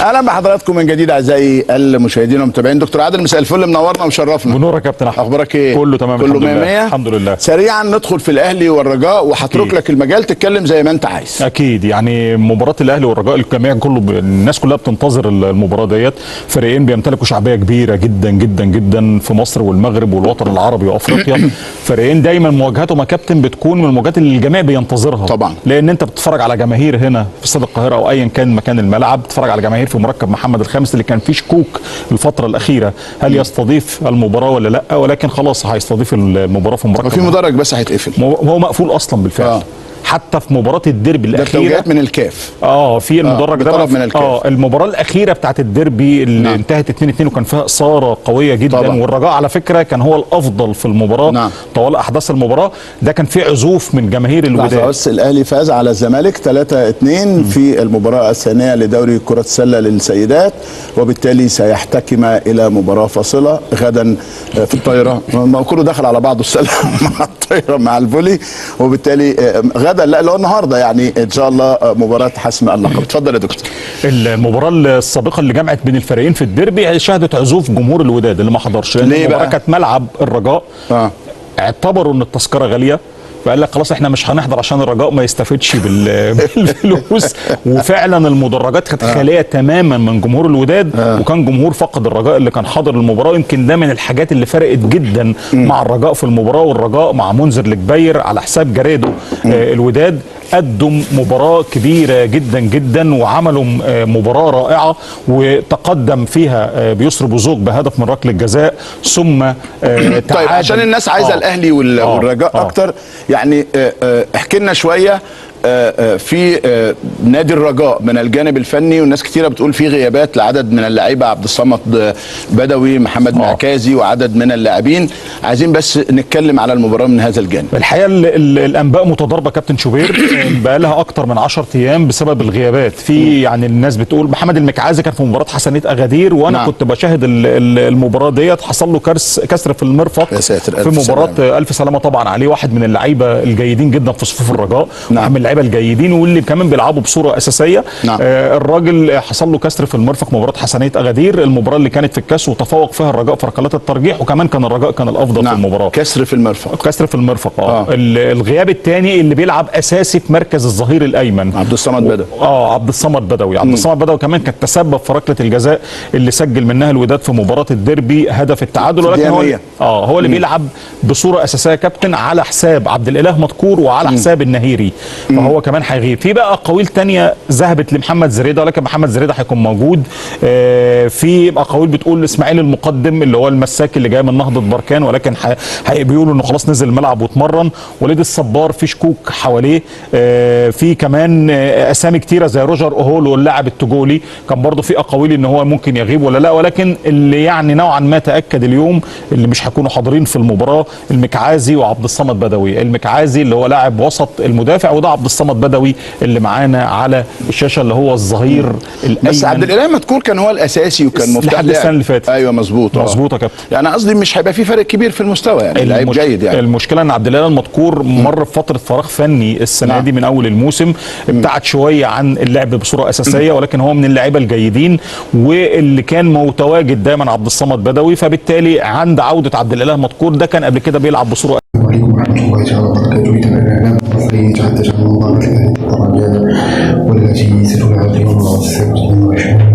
اهلا بحضراتكم من جديد اعزائي المشاهدين والمتابعين. دكتور عادل مساء الفل، منورنا ومشرفنا. بنورك يا كابتن احمد. اخبارك ايه؟ كله تمام كله الحمد لله. 100. الحمد لله. سريعا ندخل في الاهلي والرجاء وهترك لك المجال تتكلم زي ما انت عايز. اكيد يعني مباراه الاهلي والرجاء الجميع كله الناس كلها بتنتظر المباراه ديت. فريقين بيمتلكوا شعبيه كبيره جدا جدا جدا في مصر والمغرب والوطن العربي وافريقيا. فريقين دايما مواجهاتهم يا كابتن بتكون من المواجهات اللي الجميع بينتظرها طبعا، لان انت بتتفرج على جماهير هنا في استاد القاهره او ايا كان مكان الملعب، بتتفرج على جماهير في مركب محمد الخامس اللي كان فيه شكوك الفتره الاخيره هل يستضيف المباراه ولا لا، ولكن خلاص هيستضيف المباراه في مركب. في مدرج بس هيتقفل، هو مقفول اصلا بالفعل. حتى في مباراه الديربي الاخيره ده توجيهات من الكاف. في المدرج ده من الكاف. المباراه الاخيره بتاعت الديربي اللي انتهت 2-2 وكان فيها اثاره قويه جدا طبعا. والرجاء على فكره كان هو الافضل في المباراه طوال احداث المباراه. ده كان في عزوف من جماهير الوداد. بس الاهلي فاز على الزمالك 3-2 في المباراه الثانيه لدوري كره السله للسيدات، وبالتالي سيحتكم الى مباراه فاصله غدا في الطايره. ما كله دخل على بعضه السله مع الطايره مع الفولي، وبالتالي غدا لا اللي هو النهارده يعني ان شاء الله مباراه حسم اللقب. اتفضل يا دكتور. المباراه السابقه اللي جمعت بين الفريقين في الديربي شهدت عزوف جمهور الوداد اللي ما حضرش لان المباراه كانت ملعب الرجاء. اعتبروا ان التذكره غاليه فقال لك خلاص احنا مش هنحضر عشان الرجاء ما يستفدش بالفلوس. وفعلا المدرجات كانت خاليه تماما من جمهور الوداد وكان جمهور فقد الرجاء اللي كان حاضر المباراه. يمكن ده من الحاجات اللي فرقت جدا مع الرجاء في المباراه. والرجاء مع منذر الجبير على حساب جريدو الوداد قدم مباراه كبيره جدا جدا وعملوا مباراه رائعه وتقدم فيها بيسر بوزوق بهدف من ركله الجزاء ثم طيب عشان الناس عايزه الاهلي والرجاء اكتر يعني احكي لنا شويه في نادي الرجاء من الجانب الفني. والناس كتيره بتقول في غيابات لعدد من اللاعيبه، عبد الصمد بدوي، محمد معكازي وعدد من اللاعبين. عايزين بس نتكلم على المباراه من هذا الجانب. الحقيقه الانباء متضاربه كابتن شوبير بقى لها اكتر من 10 ايام بسبب الغيابات. في يعني الناس بتقول محمد المكعازي كان في مباراه حسنيه اغادير وانا كنت بشاهد المباراه ديت، حصل له كسر في المرفق في مباراه الف سلامه طبعا عليه. واحد من اللعيبه الجيدين جدا في صفوف الرجاء اللعيبه الجيدين واللي كمان بيلعبوا بصوره اساسيه. الراجل حصل له كسر في المرفق مباراه حسنيه اغادير، المباراه اللي كانت في الكاس وتفوق فيها الرجاء في ركلات الترجيح وكمان كان الرجاء كان الافضل في المباراه. كسر في المرفق. كسر في المرفق. الغياب الثاني اللي بيلعب اساسي في مركز الظهير الايمن عبد الصمد بدوي. عبد الصمد بدوي. عبد الصمد بدوي كمان كان تسبب في ركله الجزاء اللي سجل منها الوداد في مباراه الديربي هدف التعادل، ولكن هو اللي بيلعب بصوره اساسيه كابتن على حساب عبد الاله مذكور وعلى حساب النهيري. فهو كمان هيغيب. في بقى اقاويل ثانيه ذهبت لمحمد زريده ولكن محمد زريده هيكون موجود. في اقاويل بتقول اسماعيل المقدم اللي هو المساك اللي جاي من نهضه بركان ولكن بيقولوا انه خلاص نزل الملعب واتمرن. وليد الصبار في شكوك حواليه. في كمان اسامي كتيره زي روجر اوهولو اللاعب التجولي كان برضه في اقاويل ان هو ممكن يغيب ولا لا، ولكن اللي يعني نوعا ما تاكد اليوم اللي مش هيكونوا حاضرين في المباراه المكعازي وعبد الصمد بدوي. المكعازي اللي هو لاعب وسط المدافع وده عبد الصمد بدوي اللي معانا على الشاشه اللي هو الظهير الايمن. بس عبد الاله مذكور كان هو الاساسي وكان مفتاح لحد السنه اللي فاتت. ايوه مظبوط يا كابتن. يعني قصدي مش هيبقى في فرق كبير في المستوى يعني لعيب جيد يعني. المشكله ان عبد الاله المذكور مر بفتره فراغ فني السنه دي من اول الموسم، ابتعد شويه عن اللعب بصوره اساسيه ولكن هو من اللعيبه الجيدين واللي كان متواجد دايما عبد الصمد بدوي. فبالتالي عند عوده عبد الاله المذكور ده كان قبل كده بيلعب بصوره. السلام عليكم ورحمه الله تعالى وبركاته. يتابعنا اعلام المصريين يتحدث عن مباراه الاهلي والرجاء والتي ستلعب يوم السبت 22